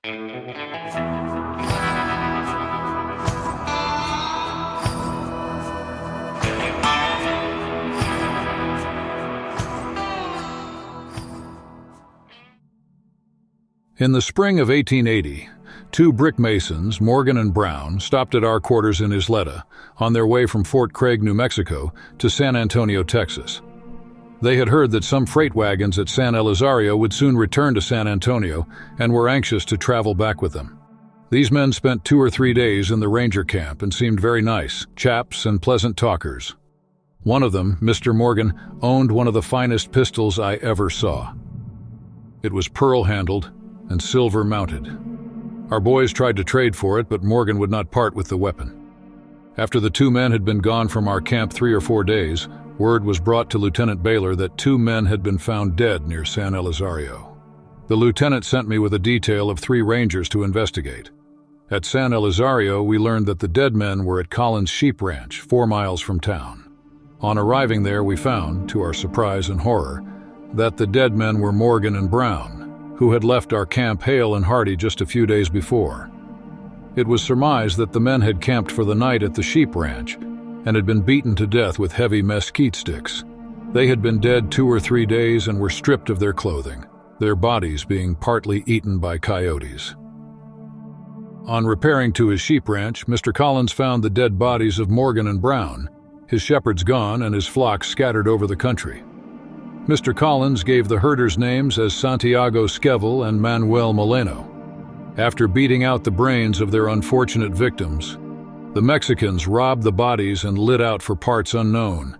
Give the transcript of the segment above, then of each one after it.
In the spring of 1880, two brick masons, Morgan and Brown, stopped at our quarters in Isleta on their way from Fort Craig, New Mexico, to San Antonio, Texas. They had heard that some freight wagons at San Elizario would soon return to San Antonio and were anxious to travel back with them. These men spent 2 or 3 days in the ranger camp and seemed very nice, chaps and pleasant talkers. One of them, Mr. Morgan, owned one of the finest pistols I ever saw. It was pearl-handled and silver-mounted. Our boys tried to trade for it, but Morgan would not part with the weapon. After the 2 men had been gone from our camp 3 or 4 days, word was brought to Lieutenant Baylor that 2 men had been found dead near San Elizario. The lieutenant sent me with a detail of 3 rangers to investigate. At San Elizario, we learned that the dead men were at Collins' sheep ranch, 4 miles from town. On arriving there, we found, to our surprise and horror, that the dead men were Morgan and Brown, who had left our camp hale and hearty just a few days before. It was surmised that the men had camped for the night at the sheep ranch and had been beaten to death with heavy mesquite sticks. They had been dead 2 or 3 days and were stripped of their clothing, their bodies being partly eaten by coyotes. On repairing to his sheep ranch, Mr. Collins found the dead bodies of Morgan and Brown, his shepherds gone and his flock scattered over the country. Mr. Collins gave the herders names as Santiago Skevel and Manuel Moleno. After beating out the brains of their unfortunate victims, the Mexicans robbed the bodies and lit out for parts unknown.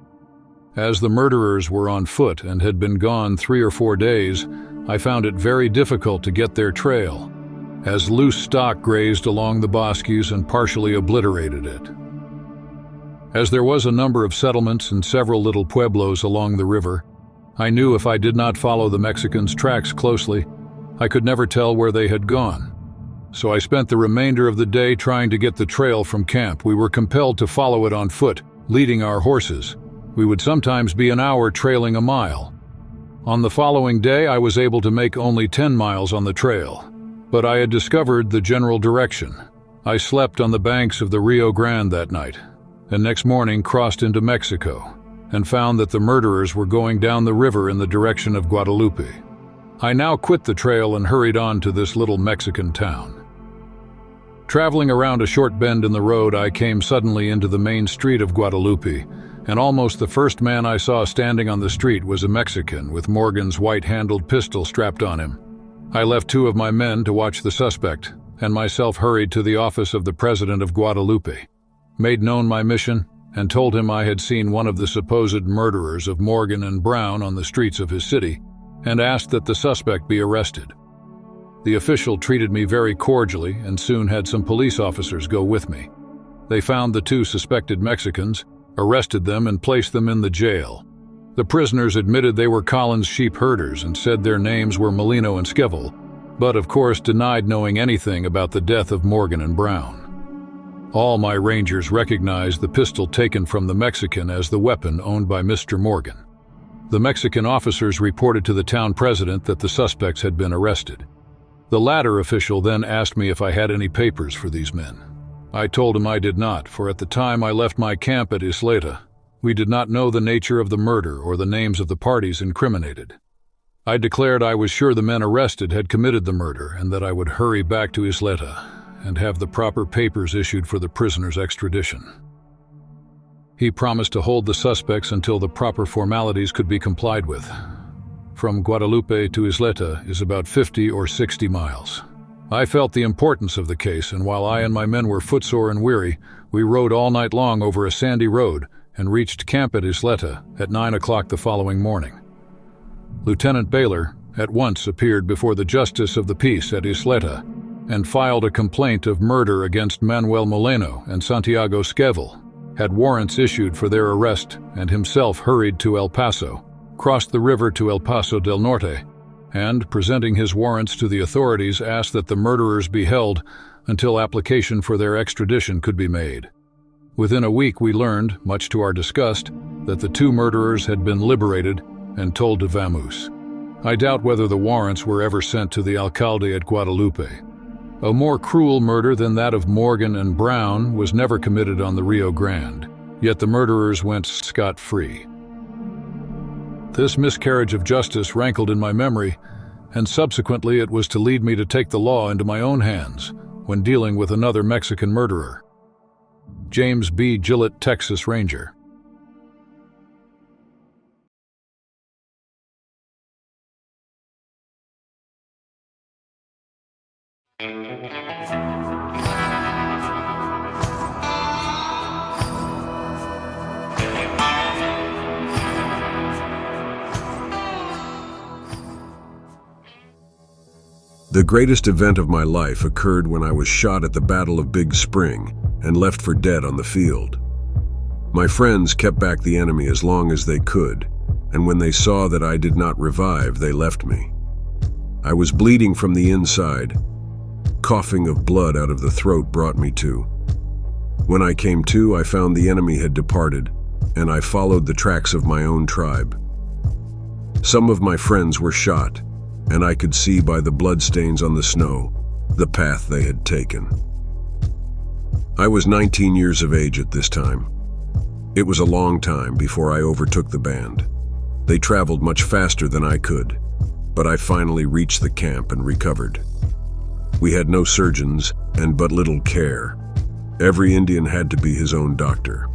As the murderers were on foot and had been gone 3 or 4 days, I found it very difficult to get their trail, as loose stock grazed along the bosques and partially obliterated it. As there was a number of settlements and several little pueblos along the river, I knew if I did not follow the Mexicans' tracks closely, I could never tell where they had gone. So I spent the remainder of the day trying to get the trail from camp. We were compelled to follow it on foot, leading our horses. We would sometimes be an hour trailing a mile. On the following day, I was able to make only 10 miles on the trail, but I had discovered the general direction. I slept on the banks of the Rio Grande that night, and next morning crossed into Mexico, and found that the murderers were going down the river in the direction of Guadalupe. I now quit the trail and hurried on to this little Mexican town. Traveling around a short bend in the road, I came suddenly into the main street of Guadalupe, and almost the first man I saw standing on the street was a Mexican with Morgan's white-handled pistol strapped on him. I left 2 of my men to watch the suspect, and myself hurried to the office of the president of Guadalupe, made known my mission, and told him I had seen one of the supposed murderers of Morgan and Brown on the streets of his city, and asked that the suspect be arrested. The official treated me very cordially and soon had some police officers go with me. They found the 2 suspected Mexicans, arrested them, and placed them in the jail. The prisoners admitted they were Collins' sheep herders and said their names were Molino and Skevel, but of course denied knowing anything about the death of Morgan and Brown. All my rangers recognized the pistol taken from the Mexican as the weapon owned by Mr. Morgan. The Mexican officers reported to the town president that the suspects had been arrested. The latter official then asked me if I had any papers for these men. I told him I did not, for at the time I left my camp at Isleta, we did not know the nature of the murder or the names of the parties incriminated. I declared I was sure the men arrested had committed the murder and that I would hurry back to Isleta and have the proper papers issued for the prisoner's extradition. He promised to hold the suspects until the proper formalities could be complied with. From Guadalupe to Isleta is about 50 or 60 miles. I felt the importance of the case, and while I and my men were footsore and weary, we rode all night long over a sandy road and reached camp at Isleta at 9 o'clock the following morning. Lieutenant Baylor at once appeared before the Justice of the Peace at Isleta and filed a complaint of murder against Manuel Moleno and Santiago Skevel, had warrants issued for their arrest, and himself hurried to El Paso, crossed the river to El Paso del Norte, and, presenting his warrants to the authorities, asked that the murderers be held until application for their extradition could be made. Within a week we learned, much to our disgust, that the 2 murderers had been liberated and told to vamoose. I doubt whether the warrants were ever sent to the alcalde at Guadalupe. A more cruel murder than that of Morgan and Brown was never committed on the Rio Grande, yet the murderers went scot-free. This miscarriage of justice rankled in my memory, and subsequently it was to lead me to take the law into my own hands when dealing with another Mexican murderer. James B. Gillette, Texas Ranger. The greatest event of my life occurred when I was shot at the Battle of Big Spring and left for dead on the field. My friends kept back the enemy as long as they could, and when they saw that I did not revive, they left me. I was bleeding from the inside. Coughing of blood out of the throat brought me to. When I came to, I found the enemy had departed, and I followed the tracks of my own tribe. Some of my friends were shot, and I could see by the bloodstains on the snow the path they had taken. I was 19 years of age at this time. It was a long time before I overtook the band. They traveled much faster than I could, but I finally reached the camp and recovered. We had no surgeons and but little care. Every Indian had to be his own doctor.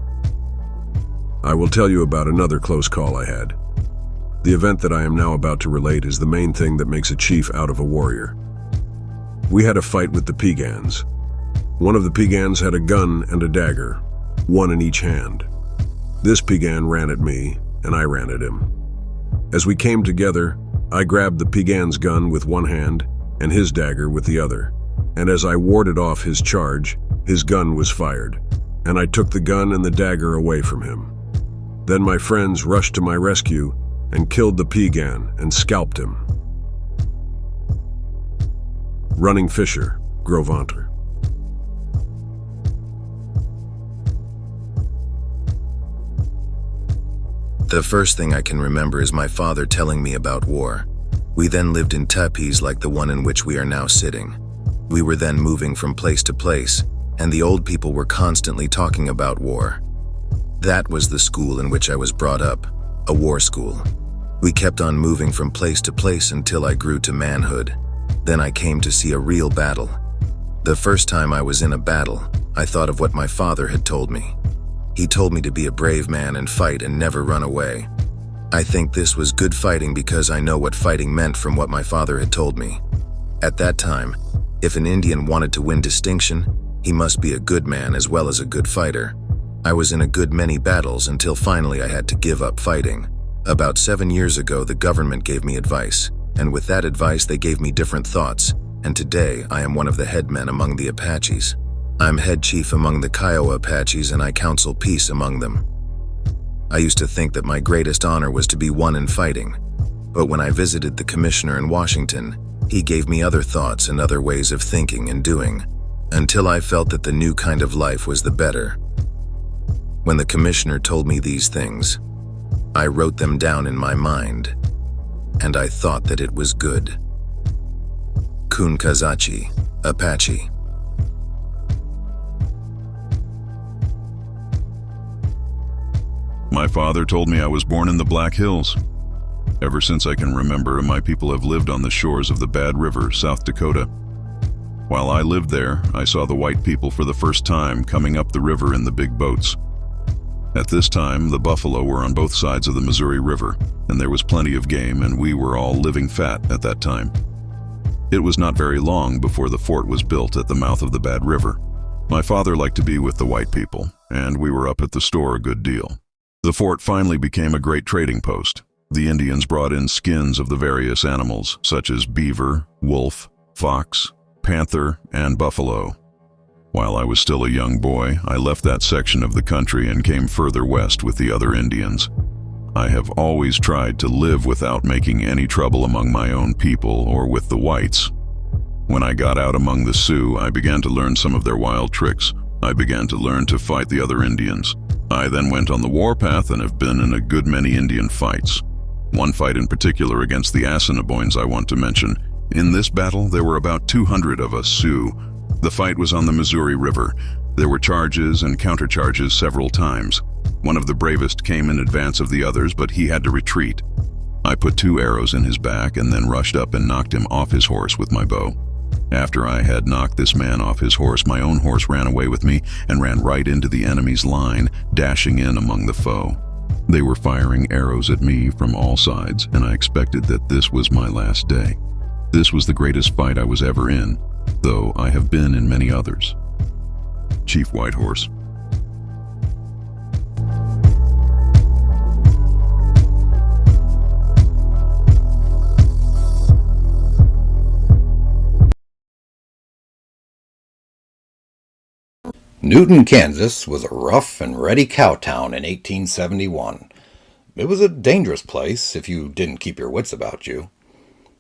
I will tell you about another close call I had. The event that I am now about to relate is the main thing that makes a chief out of a warrior. We had a fight with the Piegans. One of the Piegans had a gun and a dagger, one in each hand. This Piegan ran at me, and I ran at him. As we came together, I grabbed the Piegan's gun with one hand and his dagger with the other, and as I warded off his charge, his gun was fired, and I took the gun and the dagger away from him. Then my friends rushed to my rescue and killed the Piegan and scalped him. Running Fisher, Gros Ventre. The first thing I can remember is my father telling me about war. We then lived in teepees like the one in which we are now sitting. We were then moving from place to place, and the old people were constantly talking about war. That was the school in which I was brought up, a war school. We kept on moving from place to place until I grew to manhood. Then I came to see a real battle. The first time I was in a battle, I thought of what my father had told me. He told me to be a brave man and fight and never run away. I think this was good fighting because I know what fighting meant from what my father had told me. At that time, if an Indian wanted to win distinction, he must be a good man as well as a good fighter. I was in a good many battles until finally I had to give up fighting. About 7 years ago, the government gave me advice, and with that advice they gave me different thoughts, and today I am one of the headmen among the Apaches. I'm head chief among the Kiowa Apaches and I counsel peace among them. I used to think that my greatest honor was to be won in fighting, but when I visited the commissioner in Washington, he gave me other thoughts and other ways of thinking and doing, until I felt that the new kind of life was the better. When the commissioner told me these things, I wrote them down in my mind, and I thought that it was good. Koon-kah-za-chy, Apache. My father told me I was born in the Black Hills. Ever since I can remember, my people have lived on the shores of the Bad River, South Dakota. While I lived there, I saw the white people for the first time coming up the river in the big boats. At this time, the buffalo were on both sides of the Missouri River, and there was plenty of game, and we were all living fat at that time. It was not very long before the fort was built at the mouth of the Bad River. My father liked to be with the white people, and we were up at the store a good deal. The fort finally became a great trading post. The Indians brought in skins of the various animals, such as beaver, wolf, fox, panther, and buffalo. While I was still a young boy, I left that section of the country and came further west with the other Indians. I have always tried to live without making any trouble among my own people or with the whites. When I got out among the Sioux, I began to learn some of their wild tricks. I began to learn to fight the other Indians. I then went on the warpath and have been in a good many Indian fights. One fight in particular against the Assiniboines I want to mention. In this battle, there were about 200 of us Sioux. The fight was on the Missouri River. There were charges and countercharges several times. One of the bravest came in advance of the others, but he had to retreat. I put 2 arrows in his back and then rushed up and knocked him off his horse with my bow. After I had knocked this man off his horse, my own horse ran away with me and ran right into the enemy's line, dashing in among the foe. They were firing arrows at me from all sides, and I expected that this was my last day. This was the greatest fight I was ever in, though I have been in many others. Chief Whitehorse. Newton, Kansas was a rough and ready cow town in 1871. It was a dangerous place if you didn't keep your wits about you.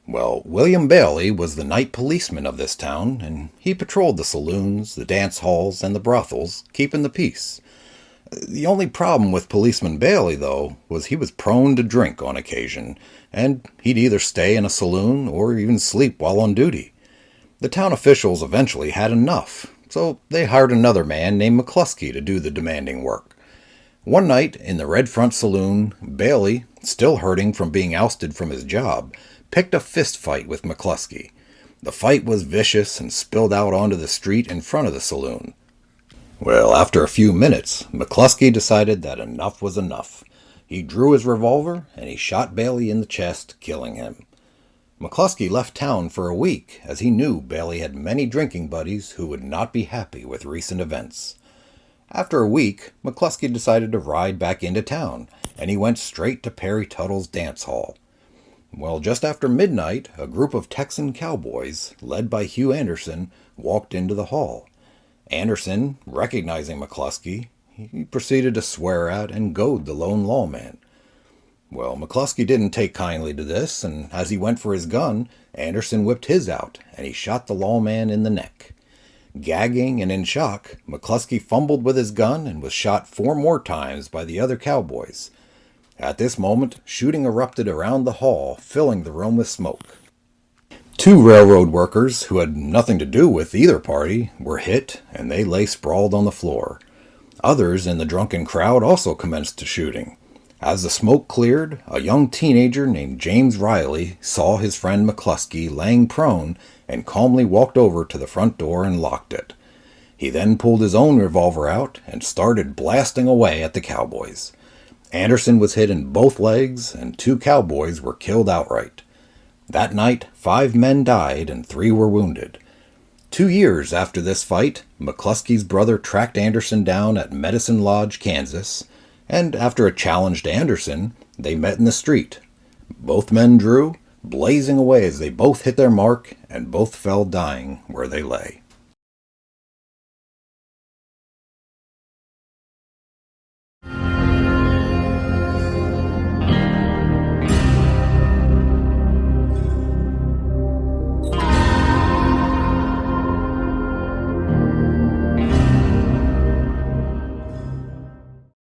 Well, William Bailey was the night policeman of this town, and he patrolled the saloons, the dance halls, and the brothels, keeping the peace. The only problem with Policeman Bailey, though, was he was prone to drink on occasion, and he'd either stay in a saloon or even sleep while on duty. The town officials eventually had enough, so they hired another man named McCluskey to do the demanding work. One night, in the Red Front Saloon, Bailey, still hurting from being ousted from his job, picked a fist fight with McCluskey. The fight was vicious and spilled out onto the street in front of the saloon. Well, after a few minutes, McCluskey decided that enough was enough. He drew his revolver and he shot Bailey in the chest, killing him. McCluskey left town for a week, as he knew Bailey had many drinking buddies who would not be happy with recent events. After a week, McCluskey decided to ride back into town, and he went straight to Perry Tuttle's dance hall. Well, just after midnight, a group of Texan cowboys, led by Hugh Anderson, walked into the hall. Anderson, recognizing McCluskey, he proceeded to swear at and goad the lone lawman. Well, McCluskey didn't take kindly to this, and as he went for his gun, Anderson whipped his out, and he shot the lawman in the neck. Gagging and in shock, McCluskey fumbled with his gun and was shot 4 more times by the other cowboys. At this moment, shooting erupted around the hall, filling the room with smoke. 2 railroad workers, who had nothing to do with either party, were hit, and they lay sprawled on the floor. Others in the drunken crowd also commenced shooting. As the smoke cleared, a young teenager named James Riley saw his friend McCluskey laying prone and calmly walked over to the front door and locked it. He then pulled his own revolver out and started blasting away at the cowboys. Anderson was hit in both legs, and 2 cowboys were killed outright. That night, 5 men died and 3 were wounded. 2 years after this fight, McCluskey's brother tracked Anderson down at Medicine Lodge, Kansas, and after a challenge to Anderson, they met in the street. Both men drew, blazing away as they both hit their mark, and both fell dying where they lay.